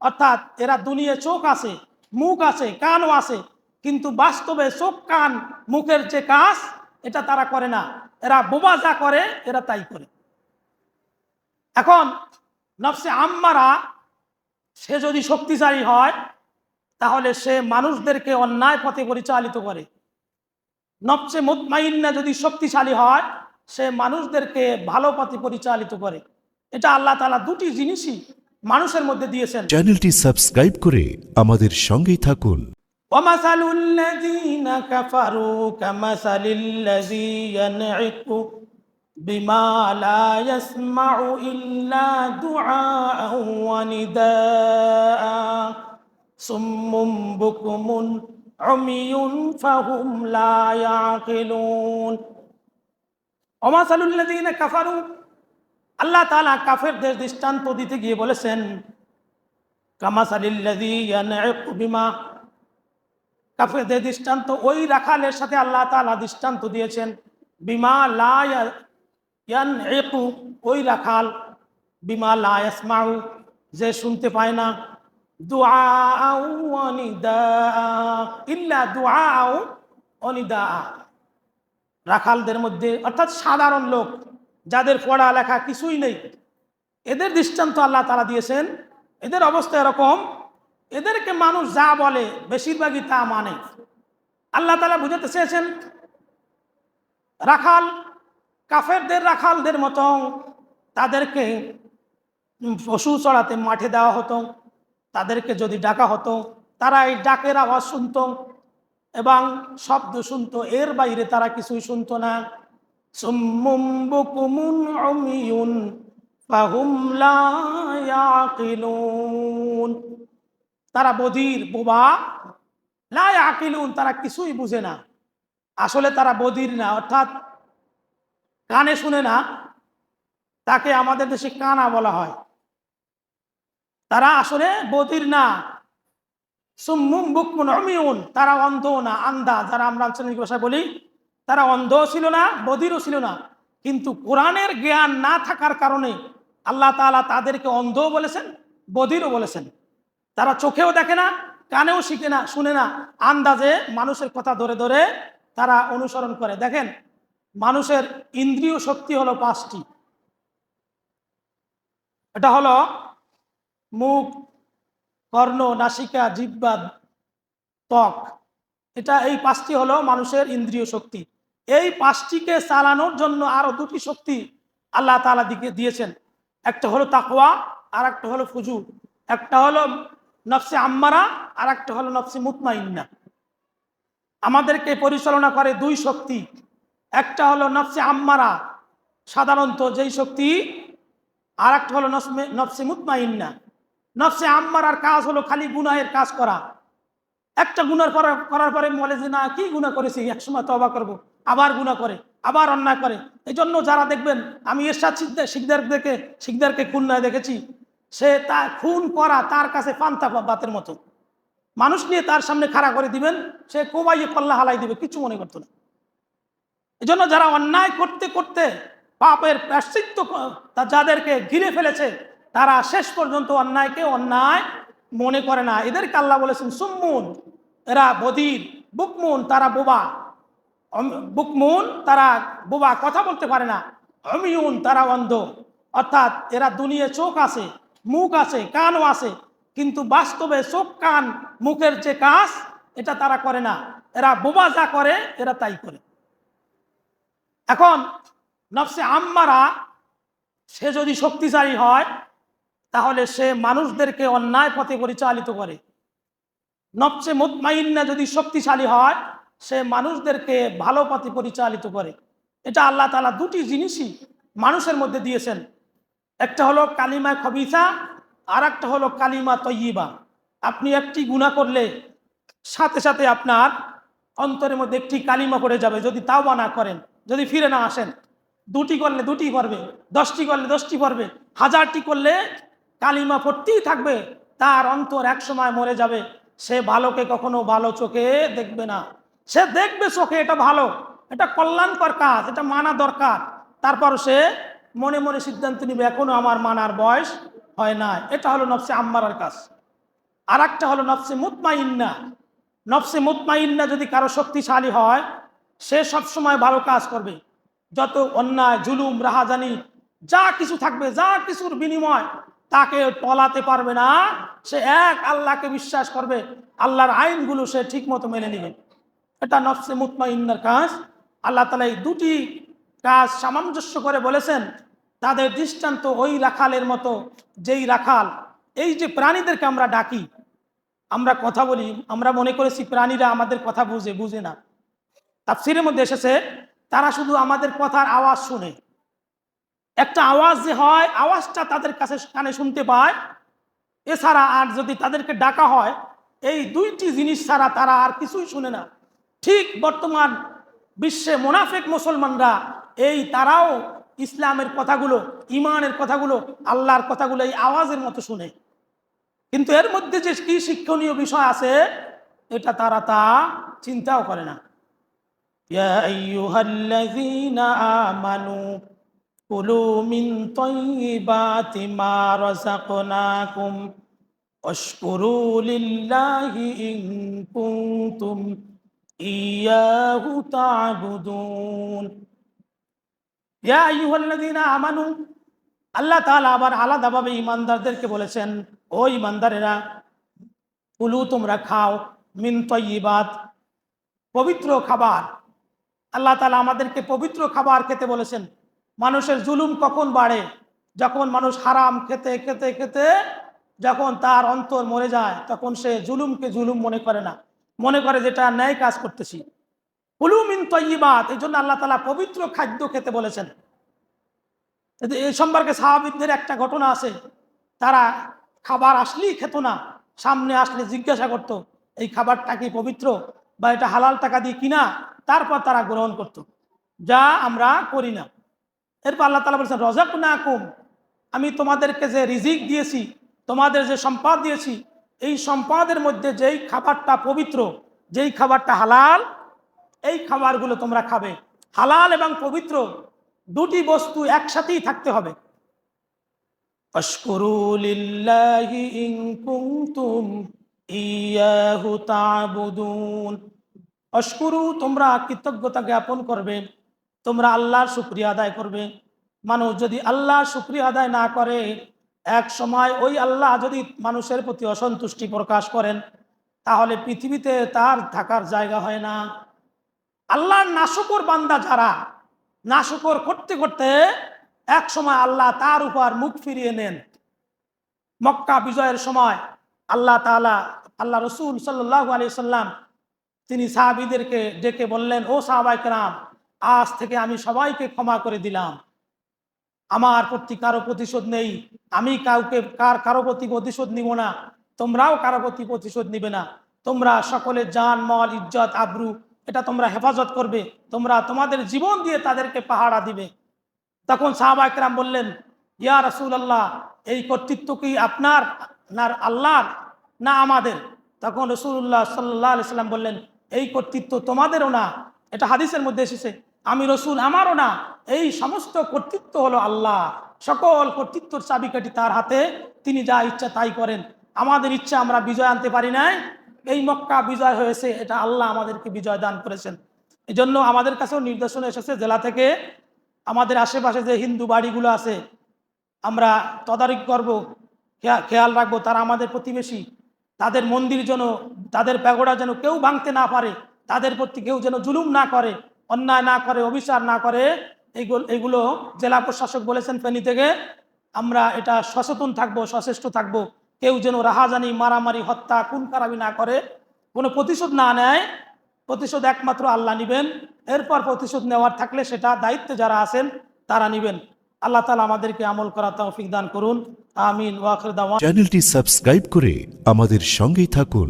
অর্থাৎ এরা দুনিয়া চোখ আছে, মুখ আছে, কানও আছে, কিন্তু বাস্তবে চোখ কান মুখের যে কাজ এটা তারা করে না। এরা বোবা যা করে এরা তাই করে। এখন নফসে আম্মারা সে যদি শক্তিশালী হয় তাহলে সে মানুষদেরকে অন্যায় পথে পরিচালিত করে। নফসে মুতমাইন্না যদি শক্তিশালী হয় সে মানুষদেরকে ভালো পথে পরিচালিত করে। এটা আল্লাহ তাআলা দুটি জিনিসই মানুষের মধ্যে দিয়েছেন। চ্যানেলটি সাবস্ক্রাইব করে আমাদের সঙ্গেই থাকুন। ওয়ামাসালুল লাযীনা কাফারু কামাসালিল লাযী ইয়ানঈকু বিমা লা ইয়াসমাউ ইল্লা দুআআ ওয়া নিদাআ সুম্মুম বুকুমুন উমিয়ুন ফাহুম লা ইয়াকিলুন। ওয়ামাসালুল লাযীনা কাফারু, আল্লাহ তাআলা কাফেরদের দৃষ্টান্ত দিতে গিয়ে বলেছেন কামাসালিল লাযী ইয়ানঈকু বিমা, কাফেরদের দৃষ্টান্ত ওই রাখালের সাথে আল্লাহ তাআলা দৃষ্টান্ত দিয়েছেন। বিমা লা ইয়ানঈকু, ওই রাখাল, বিমা লা ইয়াসমাউ, যে শুনতে পায় না, দুআআ ওয়া নিদাআ, ইল্লা দুআআ ওয়া নিদাআ, রাখালদের মধ্যে অর্থাৎ সাধারণ লোক যাদের পড়ালেখা কিছুই নেই, এদের দৃষ্টান্ত আল্লাহ তাআলা দিয়েছেন। এদের অবস্থা এরকম, এদেরকে মানুষ যা বলে বেশিরভাগই তা মানে। আল্লাহ তাআলা বুঝাতে চেয়েছেন রাখাল, কাফেরদের রাখালদের মতো তাদেরকে পশু চড়াতে মাঠে দেওয়া হতো, তাদেরকে যদি ডাকা হতো তারা এই ডাকের আওয়াজ শুনত এবং শব্দ শুনত, এর বাইরে তারা কিছুই শুনত না। সুম্মুম বুকুমুন উমিয়ুন ফাহুম লা ইয়াকিলুন, তারা বধির, বোবা, লা ইয়াকিলুন, তারা কিছুই বুঝে না। আসলে তারা বধির না, অর্থাৎ কানে শুনে না, তাকে আমাদের দেশে কানা বলা হয়। তারা আসলে বধির না। সুম্মুম বুকমুন উমিয়ুন, তারা অন্ধ না, আন্ধা, যারা আমরা আঞ্চলিক ভাষায় বলি, তারা অন্ধ ছিল না, বধিরও ছিল না, কিন্তু কোরআনের জ্ঞান না থাকার কারণে আল্লাহ তাআলা তাদেরকে অন্ধও বলেছেন, বধিরও বলেছেন। তারা চোখেও দেখে না, কানেও শিখে না, শুনে না, আন্দাজে মানুষের কথা ধরে ধরে তারা অনুসরণ করে। দেখেন, মানুষের ইন্দ্রিয় শক্তি হলো 5টি। এটা হলো মুখ, কর্ণ, নাসিকা, জিহ্বা, ত্বক। এই 5টি হলো মানুষের ইন্দ্রিয় শক্তি। এই 5টিকে চালানোর জন্য আরো 2টি শক্তি আল্লাহ তাআলা দিয়েছেন। একটা হলো তাকওয়া, আর একটা হলো ফুজুর। একটা হলো নফসে আম্মারা, আর একটা হলো নফসে মুতমাইন্না। আমাদেরকে পরিচালনা করে 2 শক্তি। একটা হলো নফসে আম্মারা, সাধারণত যেই শক্তি, আর একটা হলো নফসে মুতমাইন্না। নফসে আম্মারার কাজ হলো খালি গুনাহের কাজ করা। একটা গুনাহ করার পরে বলে যে না, কি গুনাহ করেছি, একসময় তওবা করব, আবার গুনাহ করে, আবার অন্যায় করে। এই জন্য যারা দেখবেন, আমি এরশাদ শিকদারকে খুলনায় দেখেছি, সে তা খুন করা তার কাছে পান্তা বাতের মতো। মানুষ নিয়ে তার সামনে খাড়া করে দিবেন, সে কোবাইয়ে কল্লা হালাই দিবে, কিছু মনে করতো না। এই জন্য যারা অন্যায় করতে করতে পাপের প্রায়শ্চিত্ত যাদেরকে ঘিরে ফেলেছে, তারা শেষ পর্যন্ত অন্যায়কে অন্যায় মনে করে না। এদেরকে আল্লাহ বলেছেন সুম্মুন, এরা বধির, বুকমুন, তারা বোবা, বুকমুন, তারা বোবা, কথা বলতে পারে না, উমিয়ুন, তারা অন্ধ। অর্থাৎ এরা দুনিয়া চোখ আছে, মুখ আছে, কানও আছে, কিন্তু বাস্তবে চোখ কান মুখের যে কাজ এটা তারা করে না। এরা বোবা যা করে এরা তাই করে। এখন নফসে আম্মারা সে যদি শক্তিশালী হয় তাহলে সে মানুষদেরকে অন্যায় পথে পরিচালিত করে। নফসে মুতমাইন্না যদি শক্তিশালী হয় সে মানুষদেরকে ভালো পথে পরিচালিত করে। এটা আল্লাহ তাআলা 2টি জিনিসই মানুষের মধ্যে দিয়েছেন। একটা হলো কালিমা খবিসা, আর একটা হলো কালিমা তয়্যিবা। আপনি একটি গুনাহ করলে সাথে সাথে আপনার অন্তরের মধ্যে একটি কালিমা পড়ে যাবে, যদি তাওবা না করেন, যদি ফিরে না আসেন। 2টি করলে 2টি পড়বে, 10টি করলে 10টি পড়বে, 1000টি করলে কালিমা পড়তেই থাকবে। তার অন্তর এক সময় মরে যাবে। সে ভালোকে কখনো ভালো চোখে দেখবে না। সে দেখবে চোখে এটা ভালো, এটা কল্যাণকর কাজ, এটা মানা দরকার, তারপর সে মনে মনে সিদ্ধান্ত নিবে এখনো আমার মানার বয়স হয় না। এটা হলো নফসে আম্মারার কাজ। আর একটা হলো নফসে মুতমাইন্না। নফসে মুতমাইন্না যদি কারো শক্তিশালী হয়, সে সবসময় ভালো কাজ করবে। যত অন্যায় জুলুম রাহাজানি যা কিছু থাকবে, যা কিছুর বিনিময় তাকে টলাতে পারবে না। সে এক আল্লাহকে বিশ্বাস করবে, আল্লাহর আইনগুলো সে ঠিক মতো মেনে নেবে। এটা নফসে মুতমাইন্নার কাজ। আল্লাহ তাআলা এই দুটি কাজ সামঞ্জস্য করে বলেছেন, তাদের দৃষ্টান্ত ওই রাখালের মতো, যেই রাখাল, এই যে প্রাণীদেরকে আমরা ডাকি, আমরা কথা বলি, আমরা মনে করেছি প্রাণীরা আমাদের কথা বুঝে না। তাফসীরের মধ্যে এসেছে তারা শুধু আমাদের কথার আওয়াজ শুনে। একটা আওয়াজ যে হয়, আওয়াজটা তাদের কাছে কানে শুনতে পায়, এছাড়া আর যদি তাদেরকে ডাকা হয়, এই দুইটি জিনিস ছাড়া তারা আর কিছুই শুনে না। ঠিক বর্তমান বিশ্বে মুনাফিক মুসলমানরা তারাও ইসলামের কথাগুলো, ইমানের কথাগুলো, আল্লাহর কথাগুলো এই আওয়াজের মতো শুনে, কিন্তু এর মধ্যে যে কি শিক্ষণীয় বিষয় আছে এটা তারা তা চিন্তাও করে না। ইয়া আইয়ুহাল্লাযীনা আমানু কুলু মিন তাইয়্যিবাতি মা রাযাকনাকুম ওয়াশকুরু লিল্লাহি ইন কুনতুম ইয়াহু তা'বুদুন। ইয়া আইয়ুহাল্লাযীনা আমানু, আল্লাহ তাআলা আবার আলাদাভাবে ঈমানদারদেরকে বলেছেন, ও ঈমানদারেরা, কুলু তোমরা খাও, মিন তাইয়্যিবাত পবিত্র খাবার। আল্লাহ তাআলা আমাদেরকে পবিত্র খাবার খেতে বলেছেন। মানুষের জুলুম কখন বাড়ে? যখন মানুষ হারাম খেতে খেতে খেতে যখন তার অন্তর মরে যায়, তখন সে জুলুমকে জুলুম মনে করে না, মনে করে যেটা ন্যায় কাজ করতেছি। কুলু মিন তাইয়্যিবাত, এই জন্য আল্লাহ তাআলা পবিত্র খাদ্য খেতে বলেছেন। এই সম্পর্কে সাহাবীদের একটা ঘটনা আছে, তারা খাবার আসলেই খেত না, সামনে আসলে জিজ্ঞাসা করত এই খাবারটা কি পবিত্র বা এটা হালাল টাকা দিয়ে কিনা, তারপর তারা গ্রহণ করত, যা আমরা করি না। এরপর আল্লাহ তাআলা বলেছেন রাযাকনাকুম, আমি তোমাদেরকে যে রিজিক দিয়েছি, তোমাদের যে সম্পদ দিয়েছি, এই সম্পদের মধ্যে যেই খাবারটা পবিত্র, যেই খাবারটা হালাল, এই খাবারগুলো তোমরা খাবে। হালাল এবং পবিত্র দুটি বস্তু একসাথেই থাকতে হবে। আশকুরু লিল্লাহি ইন কুনতুম ইয়াহু তা'বুদুন। আশকুরু, তোমরা কৃতজ্ঞতা জ্ঞাপন করবে, তোমরা আল্লাহর শুকরিয়া আদায় করবে। মানুষ যদি আল্লাহর শুকরিয়া আদায় না করে, এক সময় ওই আল্লাহ যদি মানুষের প্রতি অসন্তুষ্টি প্রকাশ করেন, তাহলে পৃথিবীতে তার থাকার জায়গা হয় না। আল্লাহর নাশকর বান্দা যারা, নাশকর করতে করতে এক সময় আল্লাহ তার উপর মুখ ফিরিয়ে নেন। মক্কা বিজয়ের সময় আল্লাহ তাআলা, আল্লাহ রসুল সাল্লাল্লাহু আলাইহি সাল্লাম, তিনি সাহাবীদেরকে ডেকে বললেন, ও সাহাবায়ে কেরাম, আজ থেকে আমি সবাইকে ক্ষমা করে দিলাম, আমার প্রতি কারো প্রতিশোধ নেই, আমি কারো প্রতি প্রতিশোধ নিব না, তোমরাও কারো প্রতি প্রতিশোধ নিবে না। তোমরা সকলে জান মাল ইজ্জত আবরু এটা তোমরা হেফাজত করবে, তোমরা তোমাদের জীবন দিয়ে তাদেরকে পাহারা দিবে। তখন সাহাবায়ে কেরাম বললেন, ইয়া রাসূলুল্লাহ, এই কর্তৃত্ব কি আপনার না আল্লাহর না আমাদের? তখন রাসূলুল্লাহ সাল্লাল্লাহু আলাইহি সাল্লাম বললেন, এই কর্তৃত্ব তোমাদেরও না, এটা হাদিসের মধ্যে এসেছে, আমি রসুল আমারও না, এই সমস্ত কর্তৃত্ব হলো আল্লাহ, সকল কর্তৃত্বর চাবিকাঠি তার হাতে, তিনি যা ইচ্ছা তাই করেন। আমাদের ইচ্ছা আমরা বিজয় আনতে পারি নাই, এই মক্কা বিজয় হয়েছে, এটা আল্লাহ আমাদেরকে বিজয় দান করেছেন। এই জন্য আমাদের কাছেও নির্দেশনা এসেছে জেলা থেকে, আমাদের আশেপাশে যে হিন্দু বাড়িগুলো আছে আমরা তদারকি করব, খেয়াল রাখবো তারা আমাদের প্রতিবেশী, তাদের মন্দির যেন, তাদের প্যাগোডা যেন কেউ ভাঙতে না পারে, তাদের প্রতি কেউ যেন জুলুম না করে, অন্যায় না করে, অবিচার না করে। এইগুলো জেলা প্রশাসক বলেছেন ফেনী থেকে, আমরা এটা সচেতন থাকবো, সচেষ্ট থাকবো, কেউ যেন রাহাজানি, মারামারি, হত্যা, খুন খারাপি না করে, কোনো প্রতিশোধ না নেয়। প্রতিশোধ একমাত্র আল্লাহ নেবেন, এরপর প্রতিশোধ নেওয়ার থাকলে সেটা দায়িত্বে যারা আছেন তারা নেবেন। আল্লাহ তাআলা আমাদেরকে আমল করার তৌফিক দান করুন। আমিন। ওয়া আখির দাওয়ানা। চ্যানেলটি সাবস্ক্রাইব করে আমাদের সঙ্গেই থাকুন।